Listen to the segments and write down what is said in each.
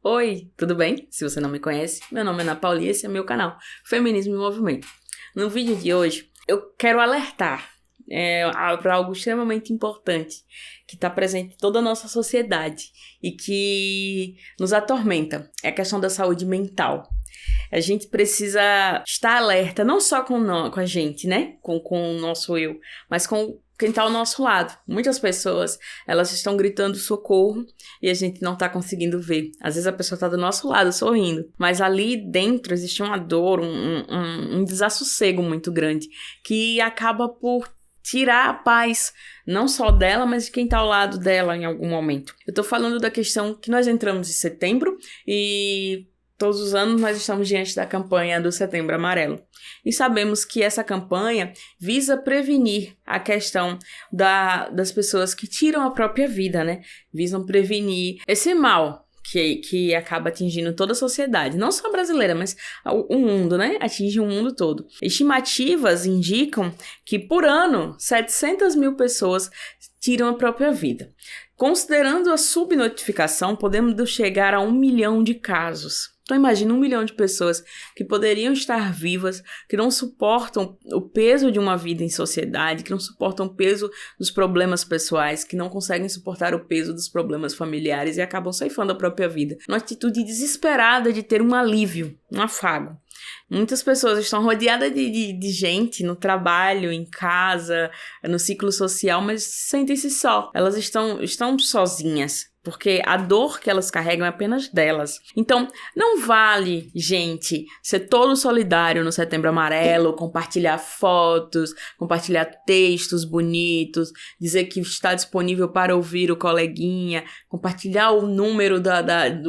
Oi, tudo bem? Se você não me conhece, meu nome é Ana Paula e esse é meu canal, Feminismo em Movimento. No vídeo de hoje, eu quero alertar para algo extremamente importante que está presente em toda a nossa sociedade e que nos atormenta, é a questão da saúde mental. A gente precisa estar alerta, não só com a gente, né? Com o nosso eu, mas com quem está ao nosso lado. Muitas pessoas, elas estão gritando socorro e a gente não está conseguindo ver. Às vezes a pessoa está do nosso lado sorrindo, mas ali dentro existe uma dor, um desassossego muito grande que acaba por tirar a paz, não só dela, mas de quem está ao lado dela em algum momento. Eu estou falando da questão que nós entramos em setembro e todos os anos nós estamos diante da campanha do Setembro Amarelo. E sabemos que essa campanha visa prevenir a questão das pessoas que tiram a própria vida, né? Visam prevenir esse mal que acaba atingindo toda a sociedade, não só a brasileira, mas o mundo, né? Atinge o mundo todo. Estimativas indicam que por ano 700 mil pessoas tiram a própria vida. Considerando a subnotificação, podemos chegar a 1 milhão de casos. Então imagina 1 milhão de pessoas que poderiam estar vivas, que não suportam o peso de uma vida em sociedade, que não suportam o peso dos problemas pessoais, que não conseguem suportar o peso dos problemas familiares e acabam ceifando a própria vida. Uma atitude desesperada de ter um alívio, um afago. Muitas pessoas estão rodeadas de gente no trabalho, em casa, no ciclo social, mas sentem-se só. Elas estão sozinhas, porque a dor que elas carregam é apenas delas. Então, não vale, gente, ser todo solidário no Setembro Amarelo, compartilhar fotos, compartilhar textos bonitos, dizer que está disponível para ouvir o coleguinha, compartilhar o número do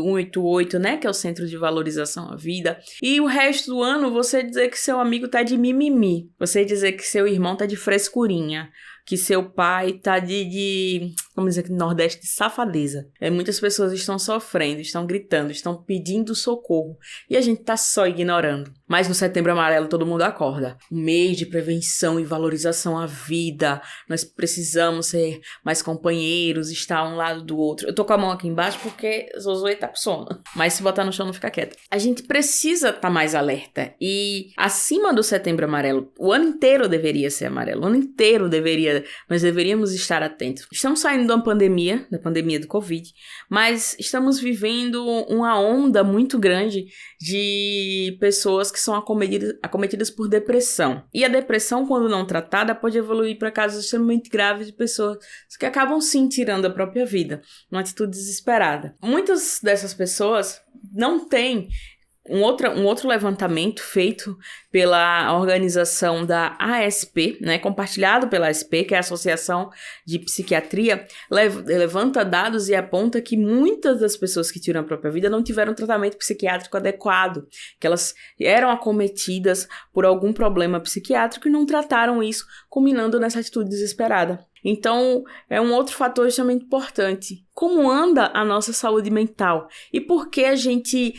188, né, que é o Centro de Valorização à Vida, e o resto do ano você dizer que seu amigo tá de mimimi, você dizer que seu irmão tá de frescurinha, que seu pai tá vamos dizer que no Nordeste, de safadeza. Muitas pessoas estão sofrendo, estão gritando, estão pedindo socorro. E a gente tá só ignorando. Mas no Setembro Amarelo todo mundo acorda. Um mês de prevenção e valorização à vida. Nós precisamos ser mais companheiros, estar um lado do outro. Eu tô com a mão aqui embaixo porque Zozoe tá com sono. Mas se botar no chão não fica quieta. A gente precisa estar mais alerta. E acima do Setembro Amarelo, o ano inteiro deveria ser amarelo. O ano inteiro nós deveríamos estar atentos. Estamos saindo da pandemia do Covid, mas estamos vivendo uma onda muito grande de pessoas que são acometidas por depressão. E a depressão, quando não tratada, pode evoluir para casos extremamente graves de pessoas que acabam sim tirando a própria vida, numa atitude desesperada. Muitas dessas pessoas não têm um outro levantamento feito pela organização da ASP, né, compartilhado pela ASP, que é a Associação de Psiquiatria, levanta dados e aponta que muitas das pessoas que tiram a própria vida não tiveram tratamento psiquiátrico adequado, que elas eram acometidas por algum problema psiquiátrico e não trataram isso, culminando nessa atitude desesperada. Então, é um outro fator extremamente importante. Como anda a nossa saúde mental? E por que a gente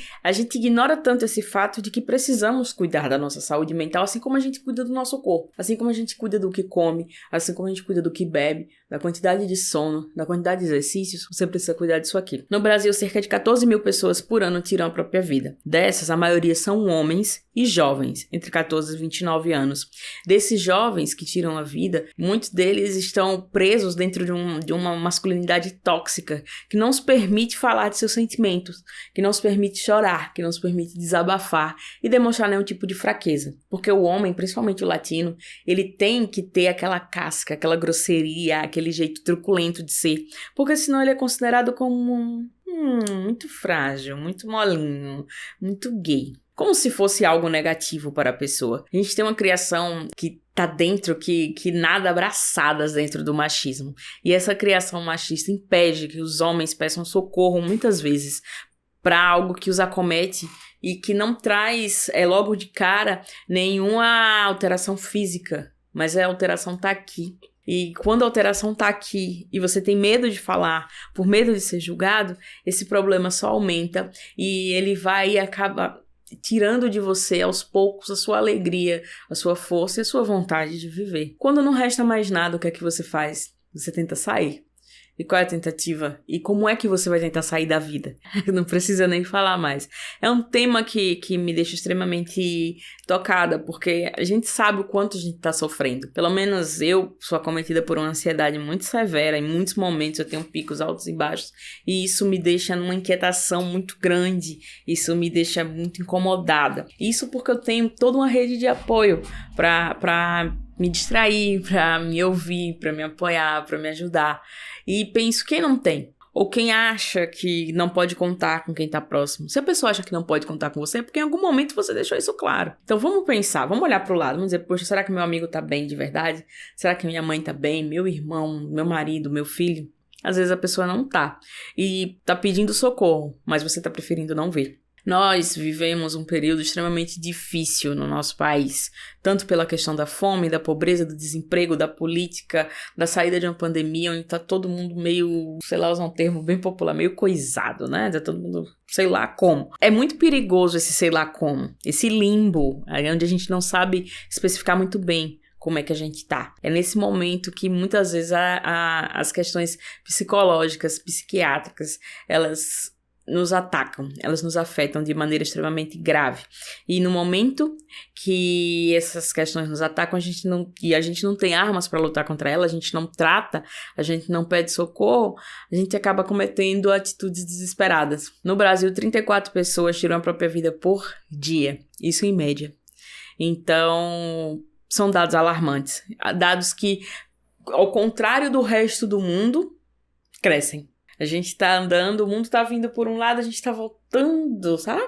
ignora tanto esse fato de que precisamos cuidar da nossa saúde mental, assim como a gente cuida do nosso corpo, assim como a gente cuida do que come, assim como a gente cuida do que bebe, da quantidade de sono, da quantidade de exercícios, você precisa cuidar disso aqui. No Brasil, cerca de 14 mil pessoas por ano tiram a própria vida. Dessas, a maioria são homens e jovens, entre 14 e 29 anos. Desses jovens que tiram a vida, muitos deles estão presos dentro de uma masculinidade tóxica, que não os permite falar de seus sentimentos, que não os permite chorar, que não os permite desabafar e demonstrar nenhum tipo de fraqueza. Porque o homem, principalmente o latino, ele tem que ter aquela casca, aquela grosseria, aquele jeito truculento de ser, porque senão ele é considerado como muito frágil, muito molinho, muito gay. Como se fosse algo negativo para a pessoa. A gente tem uma criação que tá dentro, que nada abraçadas dentro do machismo. E essa criação machista impede que os homens peçam socorro muitas vezes para algo que os acomete e que não traz, logo de cara, nenhuma alteração física, mas a alteração tá aqui. E quando a alteração tá aqui e você tem medo de falar, por medo de ser julgado, esse problema só aumenta e ele vai e acaba tirando de você aos poucos a sua alegria, a sua força e a sua vontade de viver. Quando não resta mais nada, o que é que você faz? Você tenta sair. E qual é a tentativa? E como é que você vai tentar sair da vida? Não precisa nem falar mais. É um tema que me deixa extremamente tocada, porque a gente sabe o quanto a gente tá sofrendo. Pelo menos eu sou acometida por uma ansiedade muito severa. Em muitos momentos eu tenho picos altos e baixos. E isso me deixa numa inquietação muito grande. Isso me deixa muito incomodada. Isso porque eu tenho toda uma rede de apoio pra me distrair, pra me ouvir, pra me apoiar, pra me ajudar. E penso, quem não tem? Ou quem acha que não pode contar com quem tá próximo? Se a pessoa acha que não pode contar com você, é porque em algum momento você deixou isso claro. Então vamos pensar, vamos olhar pro lado, vamos dizer, poxa, será que meu amigo tá bem de verdade? Será que minha mãe tá bem? Meu irmão, meu marido, meu filho? Às vezes a pessoa não tá. E tá pedindo socorro, mas você tá preferindo não ver. Nós vivemos um período extremamente difícil no nosso país, tanto pela questão da fome, da pobreza, do desemprego, da política, da saída de uma pandemia, onde tá todo mundo meio, sei lá, usar um termo bem popular, meio coisado, né? Tá todo mundo, sei lá como. É muito perigoso esse sei lá como, esse limbo, onde a gente não sabe especificar muito bem como é que a gente tá. É nesse momento que muitas vezes as questões psicológicas, psiquiátricas, elas nos atacam, elas nos afetam de maneira extremamente grave. E no momento que essas questões nos atacam, a gente não tem armas para lutar contra elas, a gente não trata, a gente não pede socorro, a gente acaba cometendo atitudes desesperadas. No Brasil, 34 pessoas tiram a própria vida por dia, isso em média. Então, são dados alarmantes, dados que, ao contrário do resto do mundo, crescem. A gente tá andando, o mundo tá vindo por um lado, a gente tá voltando, sabe?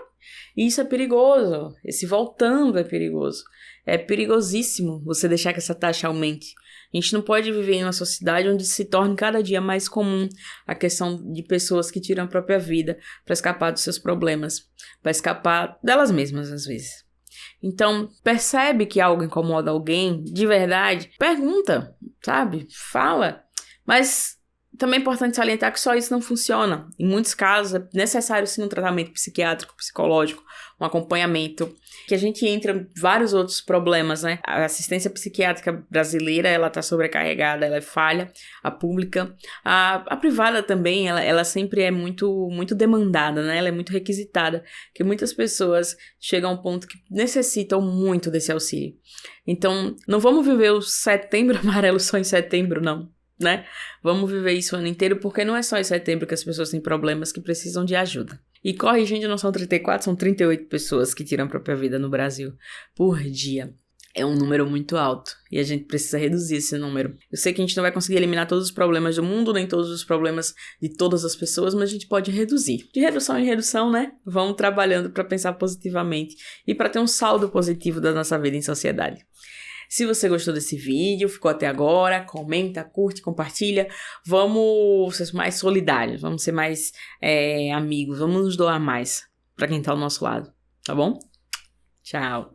E isso é perigoso. Esse voltando é perigoso. É perigosíssimo você deixar que essa taxa aumente. A gente não pode viver em uma sociedade onde se torne cada dia mais comum a questão de pessoas que tiram a própria vida para escapar dos seus problemas, para escapar delas mesmas, às vezes. Então, percebe que algo incomoda alguém, de verdade, pergunta, sabe? Fala. Mas também é importante salientar que só isso não funciona. Em muitos casos é necessário sim um tratamento psiquiátrico, psicológico, um acompanhamento, que a gente entra em vários outros problemas, né? A assistência psiquiátrica brasileira, ela tá sobrecarregada, ela é falha, a pública. A privada também, ela sempre é muito, muito demandada, né? Ela é muito requisitada, que muitas pessoas chegam a um ponto que necessitam muito desse auxílio. Então, não vamos viver o Setembro Amarelo só em setembro, não. Né? Vamos viver isso o ano inteiro, porque não é só em setembro que as pessoas têm problemas que precisam de ajuda. E corrigindo, não são 34, são 38 pessoas que tiram a própria vida no Brasil por dia. É um número muito alto e a gente precisa reduzir esse número. Eu sei que a gente não vai conseguir eliminar todos os problemas do mundo, nem todos os problemas de todas as pessoas, mas a gente pode reduzir. De redução em redução, né? Vamos trabalhando para pensar positivamente e para ter um saldo positivo da nossa vida em sociedade. Se você gostou desse vídeo, ficou até agora, comenta, curte, compartilha. Vamos ser mais solidários, vamos ser mais amigos, vamos nos doar mais para quem tá ao nosso lado, tá bom? Tchau!